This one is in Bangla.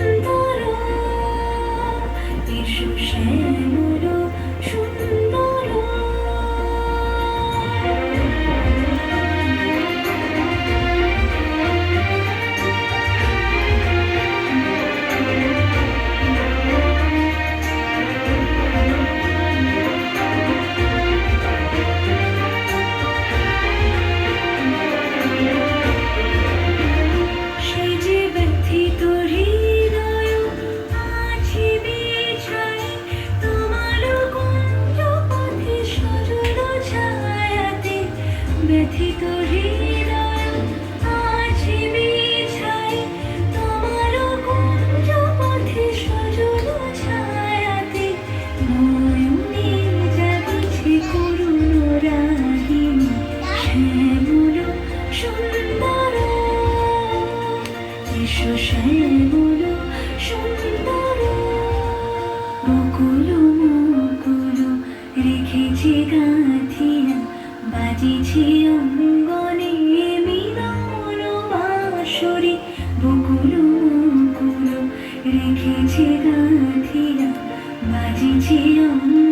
সুন্দর এসো শ্যামল সুন্দর। ব্যথিত হৃদয় আছে বিছাই তোমার কুঞ্জ পথে সজল ছায়াতে, নয়নে জাগছে করুণ রাগিনী শ্যামল সুন্দর এসো শ্যামল সুন্দর। বকুল মুকুল রেখেছি গাঁথিয়া, বাজিছি অঙ্গনে মিলন বাঁশরি। বকুল মুকুল রেখেছি গাঁথিয়া, বাজিছি অঙ্গনে